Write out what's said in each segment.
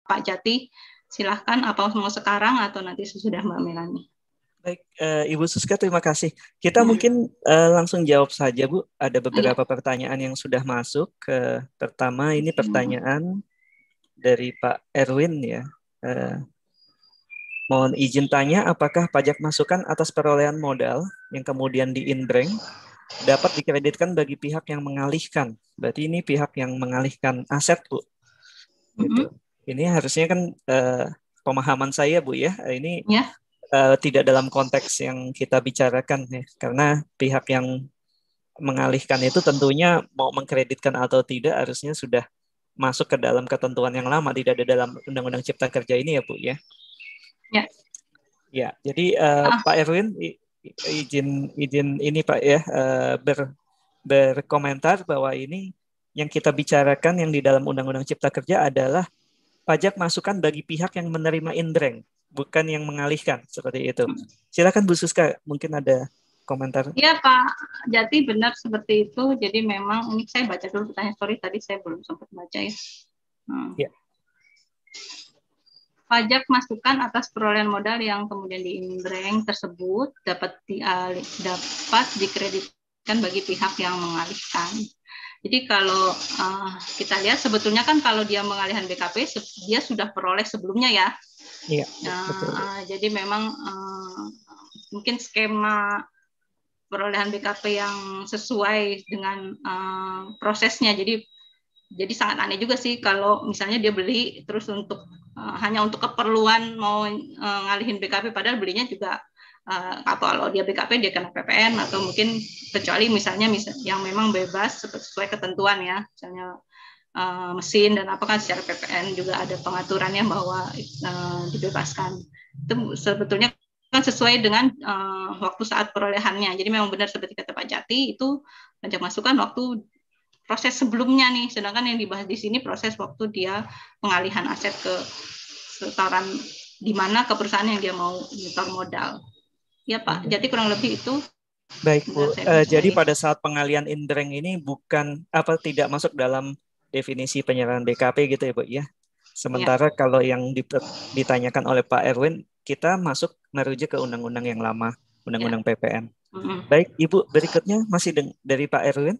Pak Jati. Silahkan, apa mau sekarang atau nanti sesudah Mbak Melani? Baik, Ibu Suska, terima kasih. Kita mungkin langsung jawab saja, Bu. Ada beberapa pertanyaan yang sudah masuk. Pertama, ini pertanyaan dari Pak Erwin ya. Mohon izin tanya, apakah pajak masukan atas perolehan modal yang kemudian di-inbrank dapat dikreditkan bagi pihak yang mengalihkan? Berarti ini pihak yang mengalihkan aset, Bu. Gitu. Ini harusnya kan pemahaman saya, Bu ya. Ini tidak dalam konteks yang kita bicarakan ya, karena pihak yang mengalihkan itu tentunya mau mengkreditkan atau tidak harusnya sudah masuk ke dalam ketentuan yang lama, tidak ada dalam Undang-Undang Cipta Kerja ini ya Bu ya. Ya, jadi Pak Erwin izin ini Pak ya berkomentar bahwa ini yang kita bicarakan yang di dalam Undang-Undang Cipta Kerja adalah pajak masukan bagi pihak yang menerima inbrank, bukan yang mengalihkan, seperti itu. Silakan Bu Suska, mungkin ada komentar. Iya Pak Jati, benar seperti itu. Jadi memang ini saya baca dulu pertanyaan, sorry tadi saya belum sempat baca ya. Ya. Pajak masukan atas perolehan modal yang kemudian diinbrank tersebut dapat dikreditkan bagi pihak yang mengalihkan. Jadi kalau kita lihat sebetulnya kan kalau dia mengalihkan BKP, dia sudah peroleh sebelumnya ya. Iya. Betul. Jadi memang mungkin skema perolehan BKP yang sesuai dengan prosesnya. Jadi sangat aneh juga sih kalau misalnya dia beli terus untuk hanya untuk keperluan mau ngalihin BKP, padahal belinya juga kalau dia BKP dia kena PPN atau mungkin kecuali misalnya yang memang bebas sesuai ketentuan ya, misalnya mesin dan apakah secara PPN juga ada pengaturannya bahwa dibebaskan. Itu sebetulnya kan sesuai dengan waktu saat perolehannya. Jadi memang benar seperti kata Pak Jati, itu pajak masukan waktu proses sebelumnya nih, sedangkan yang dibahas di sini proses waktu dia pengalihan aset ke setoran di mana ke perusahaan yang dia mau nyetor modal. Ya Pak, jadi kurang lebih itu. Baik Bu, jadi pada saat pengalihan inbrank ini tidak masuk dalam definisi penyerahan BKP gitu ya Bu ya. Sementara kalau yang ditanyakan oleh Pak Erwin, kita merujuk ke undang-undang yang lama, undang-undang PPN. Baik Ibu, berikutnya masih dari Pak Erwin.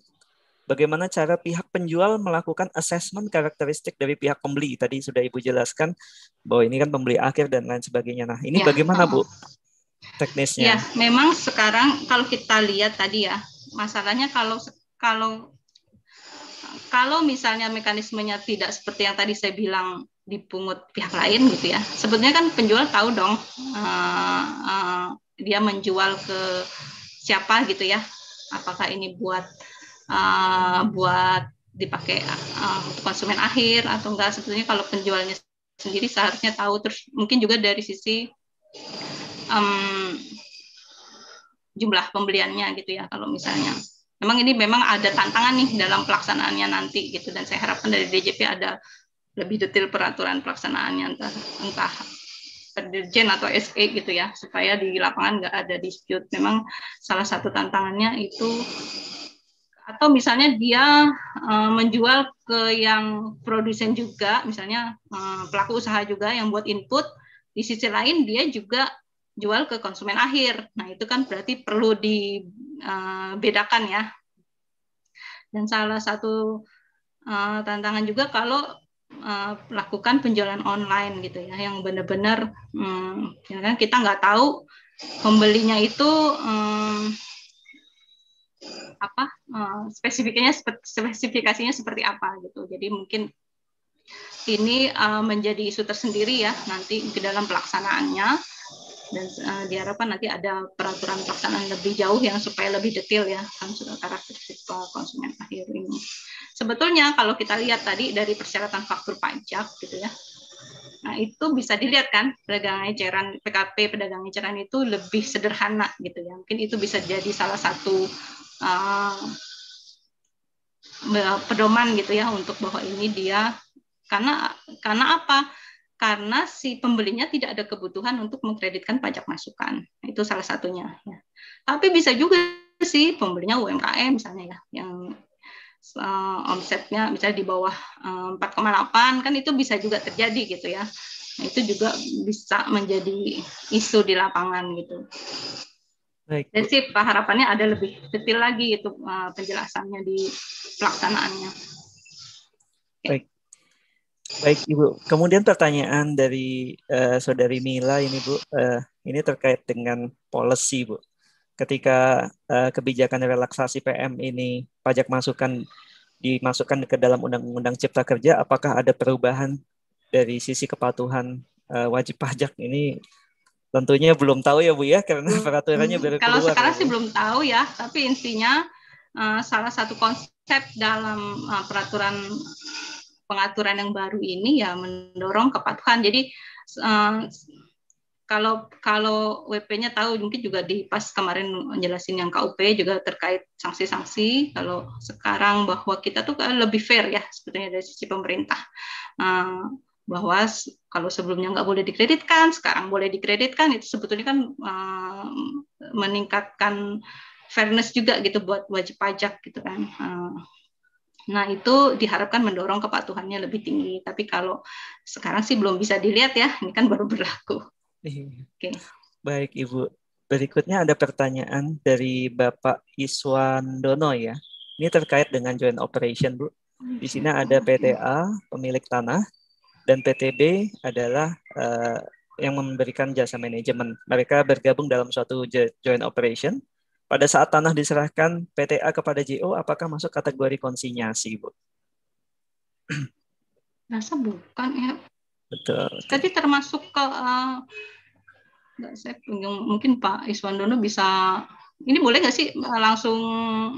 Bagaimana cara pihak penjual melakukan assessment karakteristik dari pihak pembeli? Tadi sudah Ibu jelaskan bahwa ini kan pembeli akhir dan lain sebagainya. Nah, ini bagaimana Bu teknisnya? Ya, memang sekarang kalau kita lihat tadi ya, masalahnya kalau misalnya mekanismenya tidak seperti yang tadi saya bilang dipungut pihak lain gitu ya, sebetulnya kan penjual tahu dong dia menjual ke siapa gitu ya, apakah ini buat dipakai untuk konsumen akhir atau enggak. Sebetulnya kalau penjualnya sendiri seharusnya tahu. Terus mungkin juga dari sisi jumlah pembeliannya gitu ya, kalau misalnya memang ada tantangan nih dalam pelaksanaannya nanti gitu, dan saya harapkan dari DJP ada lebih detail peraturan pelaksanaannya, entah Dirjen atau SE gitu ya, supaya di lapangan nggak ada dispute. Memang salah satu tantangannya itu, atau misalnya dia menjual ke yang produsen juga, misalnya pelaku usaha juga yang buat input, di sisi lain dia juga jual ke konsumen akhir. Nah itu kan berarti perlu dibedakan ya. Dan salah satu tantangan juga kalau melakukan penjualan online gitu ya, yang benar-benar ya kan kita nggak tahu pembelinya itu spesifikasinya seperti apa gitu. Jadi mungkin ini menjadi isu tersendiri ya nanti di dalam pelaksanaannya, dan diharapkan nanti ada peraturan pelaksanaan lebih jauh yang supaya lebih detail ya kan karakteristik konsumen akhir ini. Sebetulnya kalau kita lihat tadi dari persyaratan faktur pajak gitu ya, nah itu bisa dilihat kan pedagang eceran PKP pedagang eceran itu lebih sederhana gitu ya. Mungkin itu bisa jadi salah satu pedoman gitu ya untuk bahwa ini dia karena apa? Karena si pembelinya tidak ada kebutuhan untuk mengkreditkan pajak masukan. Itu salah satunya ya. Tapi bisa juga sih pembelinya UMKM misalnya ya, yang omsetnya misalnya di bawah 4,8 kan itu bisa juga terjadi gitu ya. Nah, itu juga bisa menjadi isu di lapangan gitu. Baik, Dan sih harapannya ada lebih detail lagi itu penjelasannya di pelaksanaannya. baik. Baik, Ibu. Kemudian pertanyaan dari Saudari Mila ini, Bu. Ini terkait dengan policy, Bu. Ketika kebijakan relaksasi PM ini pajak masukan dimasukkan ke dalam Undang-Undang Cipta Kerja, apakah ada perubahan dari sisi kepatuhan wajib pajak ini? Tentunya belum tahu ya, Bu ya, karena peraturannya baru Kalau keluar sekarang ya, Bu. sih belum tahu ya, tapi intinya salah satu konsep dalam peraturan pengaturan yang baru ini ya mendorong kepatuhan. Jadi kalau WP-nya tahu, mungkin juga di pas kemarin menjelasin yang KUP juga terkait sanksi-sanksi. Kalau sekarang bahwa kita tuh lebih fair ya sebetulnya dari sisi pemerintah, bahwa kalau sebelumnya nggak boleh dikreditkan, sekarang boleh dikreditkan, itu sebetulnya kan meningkatkan fairness juga gitu buat wajib pajak gitu kan. Nah, itu diharapkan mendorong kepatuhannya lebih tinggi. Tapi kalau sekarang sih belum bisa dilihat ya, ini kan baru berlaku. Oke. Baik, Ibu. Berikutnya ada pertanyaan dari Bapak Iswandono ya. Ini terkait dengan joint operation, Bu. Di sini ada PTA, pemilik tanah, dan PTB adalah yang memberikan jasa manajemen. Mereka bergabung dalam suatu joint operation. Pada saat tanah diserahkan PTA kepada JO, apakah masuk kategori konsinyasi, Bu? Rasa bukan ya. Betul. Tadi termasuk ke saya mungkin Pak Iswandono bisa, ini boleh nggak sih langsung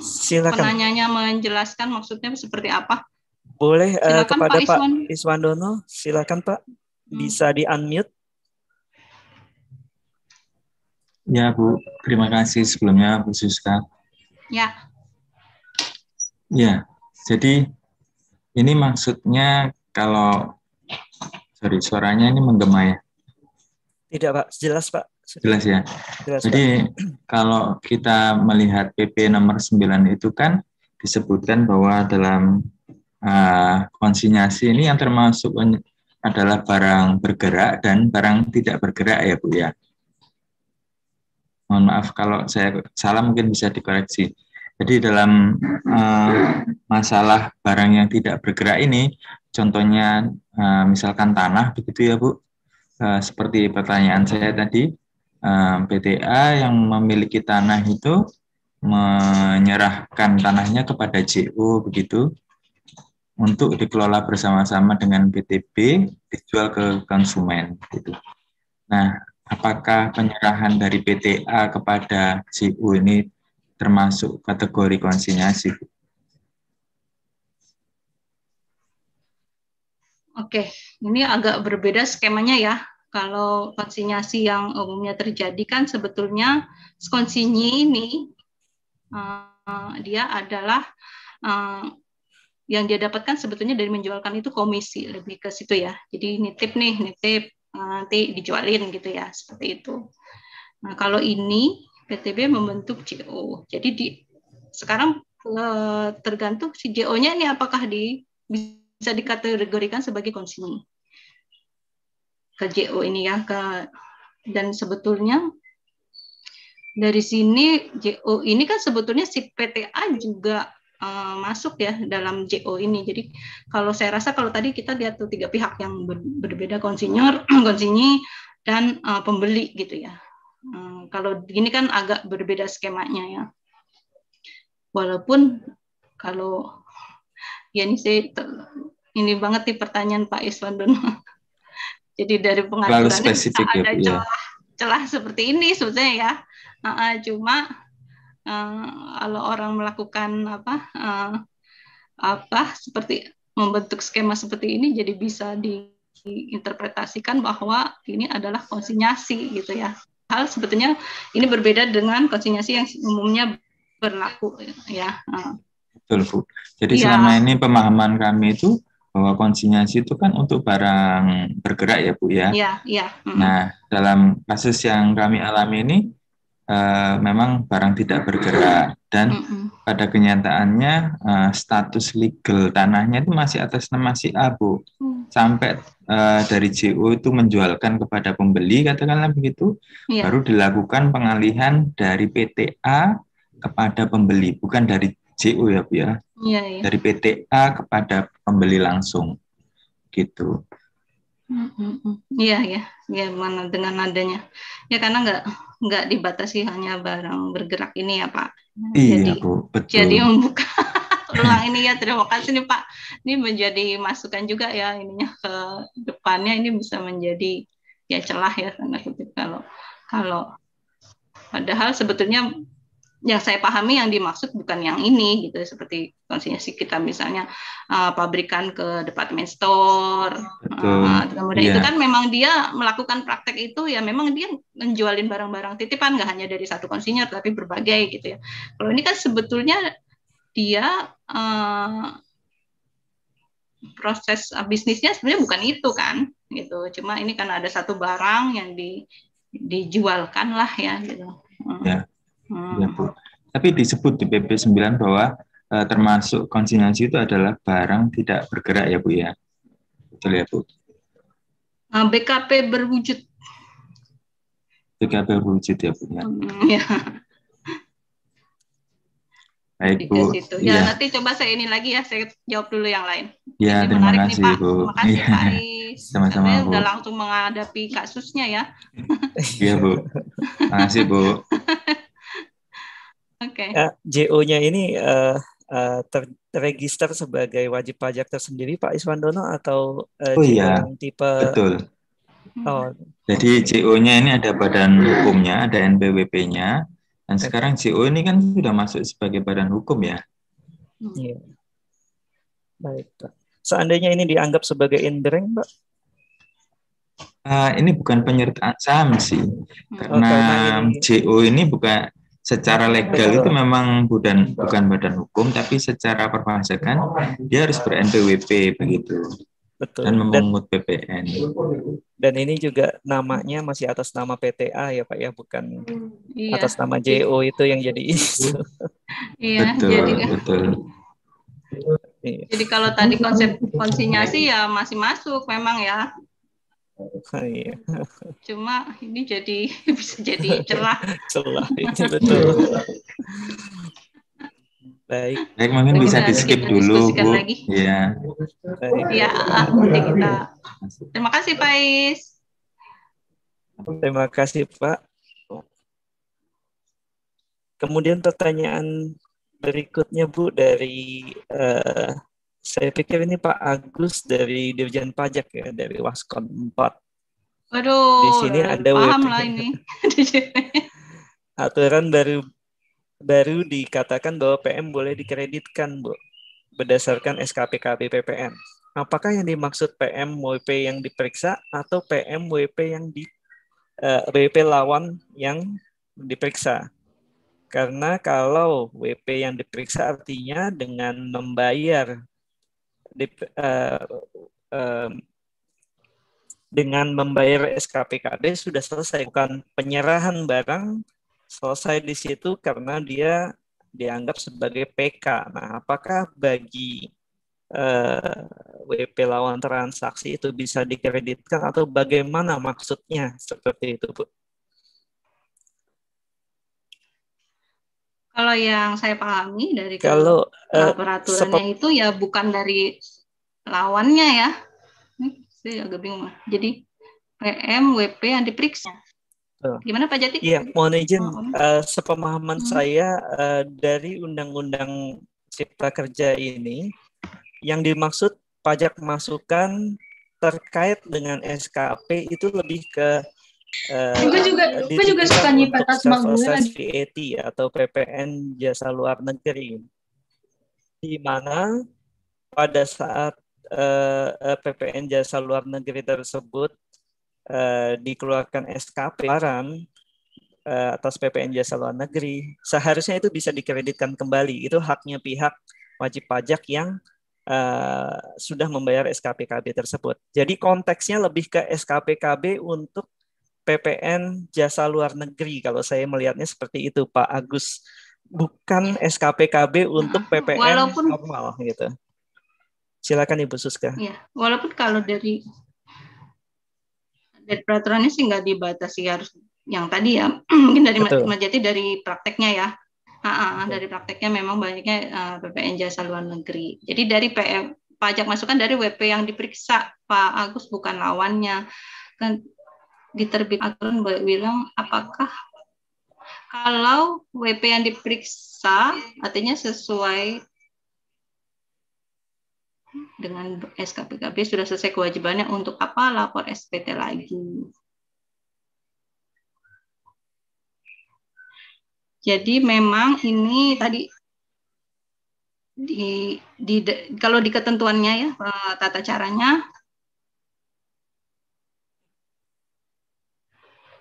silakan penanyanya menjelaskan maksudnya seperti apa? Boleh kepada Pak Pak Iswandono, silakan Pak, bisa di-unmute. Ya Bu, terima kasih sebelumnya Bu Siska. Ya. Ya, jadi ini maksudnya kalau, suaranya ini menggema ya? Tidak Pak, jelas Pak. Jelas ya. Jelas, jadi Pak. Kalau kita melihat PP nomor 9 itu kan disebutkan bahwa dalam konsinyasi ini yang termasuk adalah barang bergerak dan barang tidak bergerak ya Bu ya. Mohon maaf kalau saya salah, mungkin bisa dikoreksi. Jadi dalam masalah barang yang tidak bergerak ini, contohnya misalkan tanah begitu ya Bu, seperti pertanyaan saya tadi, PTA yang memiliki tanah itu menyerahkan tanahnya kepada JO begitu, untuk dikelola bersama-sama dengan PTB, dijual ke konsumen gitu. Nah, apakah penyerahan dari PTA kepada JO ini termasuk kategori konsinyasi? Oke, ini agak berbeda skemanya ya. Kalau konsinyasi yang umumnya terjadi kan sebetulnya konsinyi ini dia adalah yang dia dapatkan sebetulnya dari menjualkan itu komisi, lebih ke situ ya. Jadi nitip nanti dijualin gitu ya, seperti itu. Nah, kalau ini PTB membentuk JO. Jadi sekarang tergantung si JO-nya ini apakah bisa dikategorikan sebagai konsinyi ke JO ini ya, dan sebetulnya dari sini JO ini kan sebetulnya si PTA juga masuk ya dalam JO ini. Jadi kalau saya rasa kalau tadi kita lihat tuh 3 pihak yang berbeda, konsinyor, konsinyi, dan pembeli gitu ya. Kalau gini kan agak berbeda skemanya ya. Walaupun kalau ya ini banget nih pertanyaan Pak Iswandono. Jadi dari pengaturannya bisa ada celah seperti ini sebetulnya ya. Cuma kalau orang melakukan seperti membentuk skema seperti ini, jadi bisa diinterpretasikan bahwa ini adalah konsinyasi gitu ya. Hal sebetulnya ini berbeda dengan konsinyasi yang umumnya berlaku ya. Betul Bu. Jadi selama ini pemahaman kami itu bahwa konsinyasi itu kan untuk barang bergerak ya Bu ya. Iya. Nah, dalam kasus yang kami alami ini, memang barang tidak bergerak dan pada kenyataannya status legal tanahnya itu masih atas nama si A, Bu. Sampai dari JO itu menjualkan kepada pembeli, katakanlah begitu, baru dilakukan pengalihan dari PTA kepada pembeli, bukan dari JO ya, Bu ya. Dari PTA kepada pembeli langsung, gitu. Iya, mana dengan adanya ya, karena nggak dibatasi hanya barang bergerak ini ya Pak. Iya, Bu, betul. Jadi membuka peluang ini ya, terima kasih nih Pak. Ini menjadi masukan juga ya ininya ke depannya, ini bisa menjadi ya celah ya, karena kalau padahal sebetulnya yang saya pahami yang dimaksud bukan yang ini gitu, seperti konsinyasi kita misalnya pabrikan ke department store, kemudian itu kan memang dia melakukan praktek itu ya, memang dia menjualin barang-barang titipan, nggak hanya dari satu konsinyur tapi berbagai gitu ya. Kalau ini kan sebetulnya dia proses bisnisnya sebenarnya bukan itu kan gitu, cuma ini kan ada satu barang yang dijualkan lah ya gitu. Ya, Bu. Tapi disebut di PP 9 bahwa termasuk konsinyasi itu adalah barang tidak bergerak ya, Bu ya. Betul ya, Bu? BKP berwujud. BKP berwujud ya, Bu ya. Ya. Baik, Bu. Ya, nanti coba saya ini lagi ya, saya jawab dulu yang lain. Ya, ini terima menarik kasih, nih, Pak. Bu. Terima kasih, Pak Ais. Sama-sama, Bu. Udah langsung menghadapi kasusnya ya. Iya, Bu. Terima kasih, Bu. Oke. JO-nya ini terregister sebagai wajib pajak tersendiri Pak Iswandono atau JO yang tipe? Betul. Jadi JO-nya ini ada badan hukumnya, ada NPWP-nya, dan sekarang JO ini kan sudah masuk sebagai badan hukum ya. Iya. Baik, Pak. Seandainya ini dianggap sebagai inbreng, Pak? Ini bukan penyertaan saham sih, karena JO ini bukan secara legal itu memang bukan badan hukum, tapi secara perpajakan dia harus ber-NPWP begitu. Betul. Dan memungut PPN. Dan ini juga namanya masih atas nama PTA ya Pak ya, bukan atas nama JO itu yang jadi isu. Iya, betul. Jadi kalau tadi konsep konsinyasi ya masih masuk memang ya. Iya. Cuma ini bisa jadi celah. Celah ini betul. Baik, mungkin bisa di-skip dulu, Bu. Iya. Iya, nanti kita. Terima kasih, Pak Is. Terima kasih, Pak. Kemudian pertanyaan berikutnya, Bu, dari saya pikir ini Pak Agus dari Dirjen Pajak ya, dari Waskon 4. Waduh, di sini ada paham lah ini. Aturan baru dikatakan bahwa PM boleh dikreditkan, Bu, berdasarkan SKPKB PPN. Apakah yang dimaksud PM WP yang diperiksa atau PM WP yang WP lawan yang diperiksa? Karena kalau WP yang diperiksa artinya dengan membayar dengan membayar SKPKB sudah selesai, bukan penyerahan barang selesai di situ karena dia dianggap sebagai PK. Nah, apakah bagi WP lawan transaksi itu bisa dikreditkan atau bagaimana maksudnya seperti itu, Bu? Kalau yang saya pahami dari peraturannya itu ya bukan dari lawannya ya. Saya agak bingung. Jadi PM, WP yang diperiksa. Gimana Pak Jati? Iya, mohon izin. Sepemahaman saya dari Undang-Undang Cipta Kerja ini, yang dimaksud pajak masukan terkait dengan SKP itu lebih ke gue juga suka nyipat tas VAT atau PPN jasa luar negeri, di mana pada saat PPN jasa luar negeri tersebut dikeluarkan SKP atas PPN jasa luar negeri, seharusnya itu bisa dikreditkan kembali. Itu haknya pihak wajib pajak yang sudah membayar SKPKB tersebut. Jadi konteksnya lebih ke SKPKB untuk PPN jasa luar negeri, kalau saya melihatnya seperti itu, Pak Agus. Bukan SKPKB untuk PPN walaupun normal gitu. Silakan Ibu Suska. Ya, walaupun kalau dari peraturannya sih nggak dibatasi harus yang tadi ya, mungkin dari Majati dari prakteknya ya. Dari prakteknya memang banyaknya PPN jasa luar negeri. Jadi dari pajak masukan dari WP yang diperiksa, Pak Agus, bukan lawannya. Kan diterbit aturan bilang apakah kalau WP yang diperiksa artinya sesuai dengan SKPKB sudah selesai kewajibannya, untuk apa lapor SPT lagi. Jadi memang ini tadi kalau di ketentuannya ya, tata caranya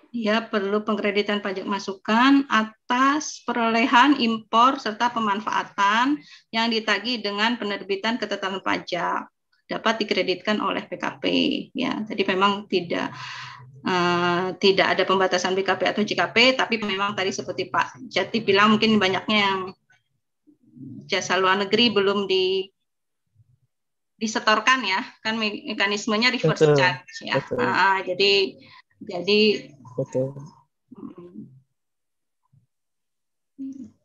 dia perlu pengkreditan pajak masukan atas perolehan, impor serta pemanfaatan yang ditagih dengan penerbitan ketetapan pajak dapat dikreditkan oleh PKP. Ya, jadi memang tidak ada pembatasan BKP atau JKP, tapi memang tadi seperti Pak Jati bilang mungkin banyaknya yang jasa luar negeri belum disetorkan ya, kan mekanismenya reverse charge ya. Jadi betul.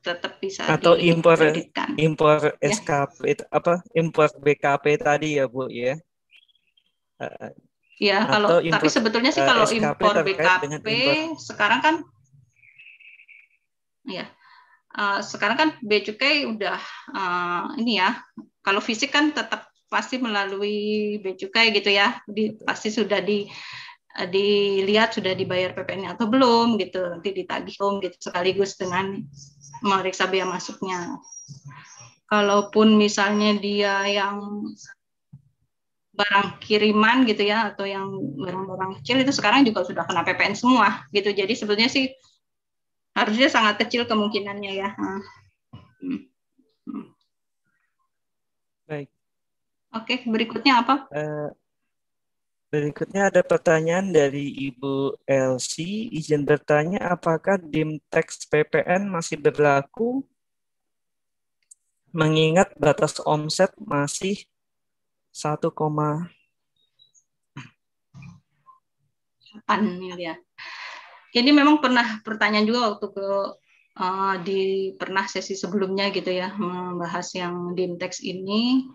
Tetap bisa atau impor ya. SKP impor BKP tadi ya Bu ya. Ya, kalau tapi sebetulnya sih kalau impor BKP sekarang kan ya sekarang kan Bea Cukai udah ini ya, kalau fisik kan tetap pasti melalui Bea Cukai gitu ya, pasti sudah dilihat sudah dibayar PPN atau belum gitu, nanti ditagih gitu sekaligus dengan meriksa bea masuknya. Kalaupun misalnya dia yang barang kiriman gitu ya, atau yang barang-barang kecil itu sekarang juga sudah kena PPN semua gitu. Jadi sebetulnya sih harusnya sangat kecil kemungkinannya ya. Baik. Oke, berikutnya apa? Berikutnya ada pertanyaan dari Ibu Elsie. Izin bertanya, apakah DIM tax PPN masih berlaku mengingat batas omset masih 1,8 miliar. Jadi memang pernah pertanyaan juga waktu pernah sesi sebelumnya gitu ya, membahas yang DIM tax ini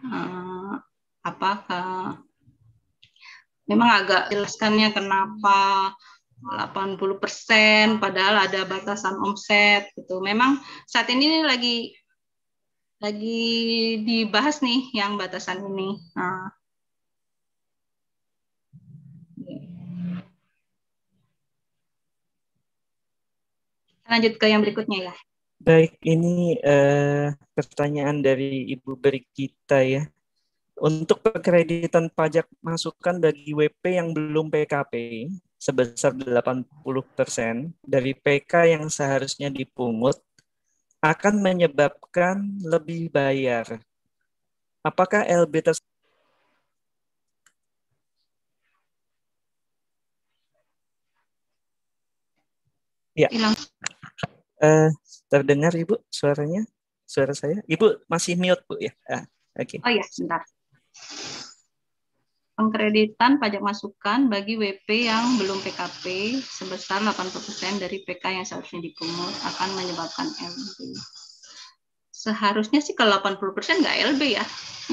memang agak jelaskannya kenapa 80% padahal ada batasan omset gitu. Memang saat ini lagi dibahas nih yang batasan ini. Lanjut ke yang berikutnya ya. Baik, ini pertanyaan dari Ibu Brigita ya. Untuk pengkreditan pajak masukan bagi WP yang belum PKP sebesar 80% dari PK yang seharusnya dipungut akan menyebabkan lebih bayar. Apakah LB tersebut ya? Terdengar Ibu suaranya? Suara saya? Ibu masih mute Bu ya? Oke. Oh ya, sebentar. Pengkreditan pajak masukan bagi WP yang belum PKP sebesar 80% dari PK yang seharusnya dipungut akan menyebabkan LB. Seharusnya sih kalau 80% nggak LB ya.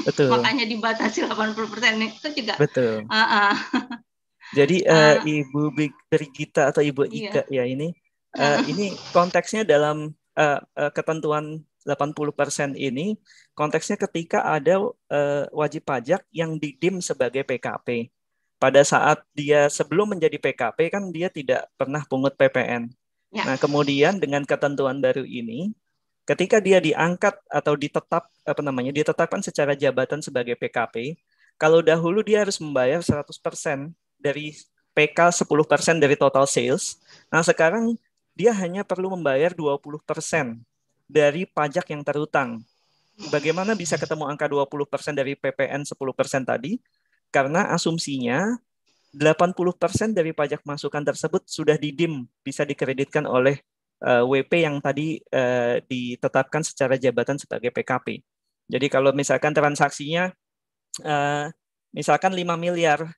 Betul. Makanya dibatasi 80% itu juga. Betul. Jadi Ibu Brigita atau Ibu Ika ya ini konteksnya dalam ketentuan 80% ini konteksnya ketika ada wajib pajak yang didim sebagai PKP. Pada saat dia sebelum menjadi PKP kan dia tidak pernah pungut PPN. Ya. Nah, kemudian dengan ketentuan baru ini ketika dia diangkat atau ditetapkan secara jabatan sebagai PKP, kalau dahulu dia harus membayar 100% dari PK 10% dari total sales. Nah, sekarang dia hanya perlu membayar 20% dari pajak yang terutang. Bagaimana bisa ketemu angka 20% dari PPN 10% tadi? Karena asumsinya 80% dari pajak masukan tersebut sudah didim, bisa dikreditkan oleh WP yang tadi ditetapkan secara jabatan sebagai PKP. Jadi kalau misalkan transaksinya misalkan 5 miliar,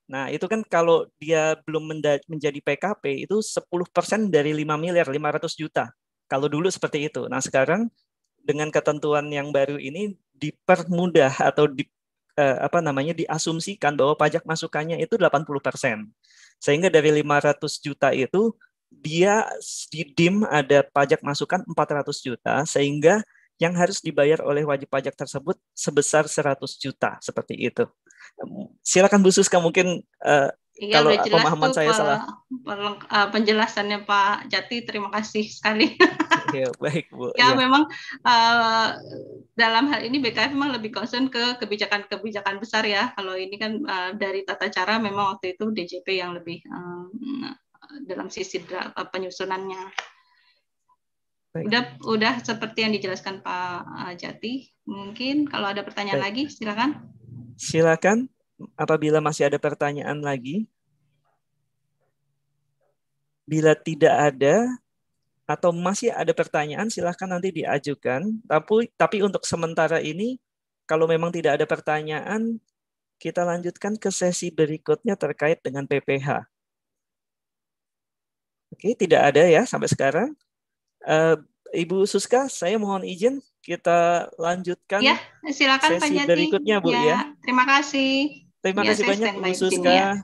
nah itu kan kalau dia belum menjadi PKP itu 10% dari 5 miliar, 500 juta. Kalau dulu seperti itu. Nah sekarang dengan ketentuan yang baru ini dipermudah atau diasumsikan bahwa pajak masukannya itu 80%. Sehingga dari 500 juta itu dia didim ada pajak masukan 400 juta sehingga yang harus dibayar oleh wajib pajak tersebut sebesar 100 juta seperti itu. Silakan Bu Suska, mungkin kalau pemahaman saya salah. Penjelasannya Pak Jati, terima kasih sekali. Ya, baik Bu. Ya, memang dalam hal ini BKF memang lebih concern ke kebijakan-kebijakan besar ya. Kalau ini kan dari tata cara memang waktu itu DJP yang lebih dalam sisi penyusunannya. Baik. Udah seperti yang dijelaskan Pak Jati. Mungkin kalau ada pertanyaan lagi, silakan. Silakan. Apabila masih ada pertanyaan lagi. Bila tidak ada atau masih ada pertanyaan, silakan nanti diajukan. Tapi untuk sementara ini, kalau memang tidak ada pertanyaan, kita lanjutkan ke sesi berikutnya terkait dengan PPH. Oke, tidak ada ya sampai sekarang. Ibu Suska, saya mohon izin kita lanjutkan ya, silakan sesi Pak Jati. Berikutnya, Bu ya. Terima kasih. Terima kasih banyak Bu Suska.